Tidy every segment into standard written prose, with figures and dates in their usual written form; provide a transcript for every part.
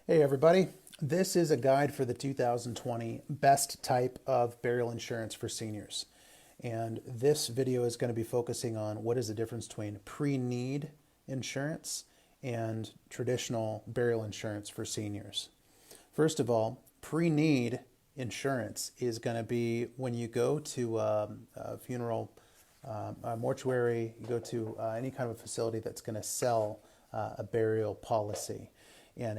Hey everybody, this is a guide for the 2020 best type of burial insurance for seniors. And this video is going to be focusing on what is the difference between pre-need insurance and traditional burial insurance for seniors. First of all, pre-need insurance is going to be when you go to a funeral, a mortuary, you go to any kind of a facility that's going to sell a burial policy. And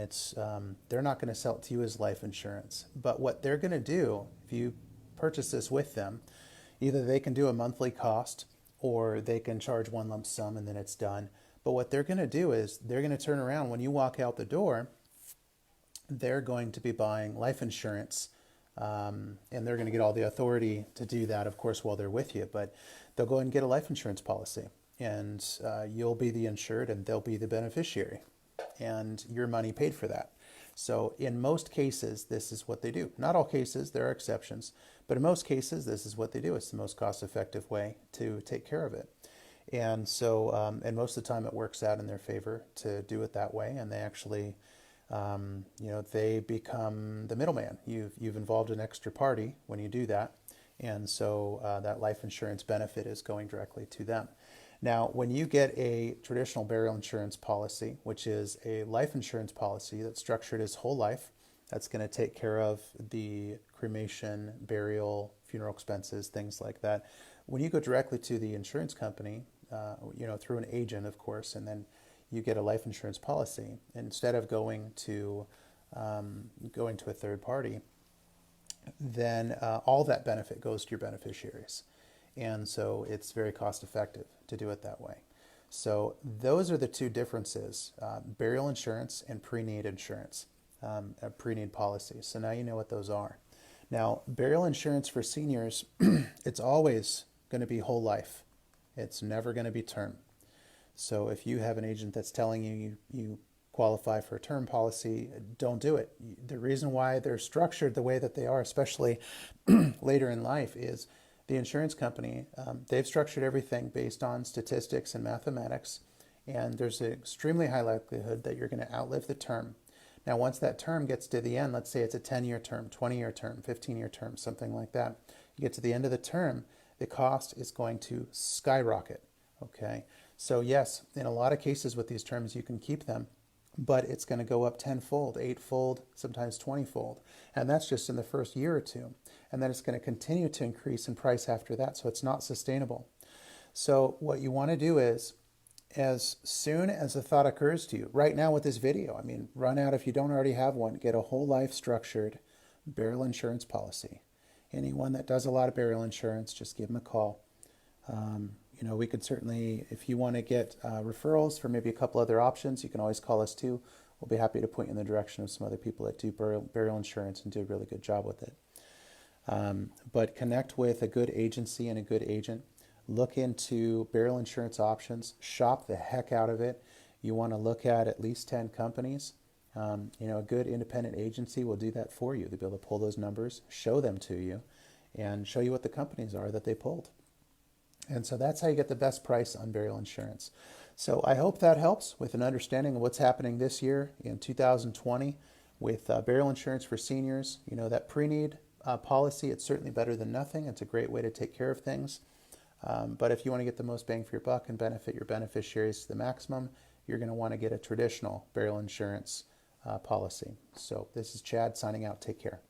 they're not going to sell it to you as life insurance. But what they're going to do, if you purchase this with them, either they can do a monthly cost or they can charge one lump sum and then it's done. But what they're going to do is they're going to turn around when you walk out the door, they're going to be buying life insurance, and they're going to get all the authority to do that, of course, while they're with you. But they'll go ahead and get a life insurance policy, and you'll be the insured and they'll be the beneficiary, and your money paid for that. So in most cases, this is what they do. Not all cases, there are exceptions, but in most cases, this is what they do. It's the most cost-effective way to take care of it. And so, and most of the time it works out in their favor to do it that way, and they actually, they become the middleman. You've involved an extra party when you do that, and so that life insurance benefit is going directly to them. Now, when you get a traditional burial insurance policy, which is a life insurance policy that's structured as whole life, that's going to take care of the cremation, burial, funeral expenses, things like that. When you go directly to the insurance company, through an agent, of course, and then you get a life insurance policy, instead of going to a third party, then all that benefit goes to your beneficiaries. And so it's very cost effective to do it that way. So those are the two differences, burial insurance and pre-need insurance, pre-need policies. So now you know what those are. Now, burial insurance for seniors, it's always going to be whole life. It's never going to be term. So if you have an agent that's telling you qualify for a term policy, don't do it. The reason why they're structured the way that they are, especially later in life, is the insurance company, they've structured everything based on statistics and mathematics, and there's an extremely high likelihood that you're going to outlive the term. Now, once that term gets to the end, let's say it's a 10-year term, 20-year term, 15-year term, something like that. You get to the end of the term, the cost is going to skyrocket, okay? So yes, in a lot of cases with these terms, you can keep them, but it's going to go up tenfold, eightfold, sometimes 20-fold. And that's just in the first year or two. And then it's going to continue to increase in price after that, so it's not sustainable. So what you want to do is, as soon as a thought occurs to you, right now with this video, run out, if you don't already have one, get a whole life structured burial insurance policy. Anyone that does a lot of burial insurance, just give them a call. We could certainly, if you want to get referrals for maybe a couple other options, you can always call us too. We'll be happy to point you in the direction of some other people that do burial insurance and do a really good job with it. But connect with a good agency and a good agent. Look into burial insurance options. Shop the heck out of it. You want to look at least 10 companies. A good independent agency will do that for you. They'll be able to pull those numbers, show them to you, and show you what the companies are that they pulled. And so that's how you get the best price on burial insurance. So I hope that helps with an understanding of what's happening this year in 2020 with burial insurance for seniors. That pre-need policy, it's certainly better than nothing. It's a great way to take care of things. But if you want to get the most bang for your buck and benefit your beneficiaries to the maximum, you're going to want to get a traditional burial insurance policy. So this is Chad signing out. Take care.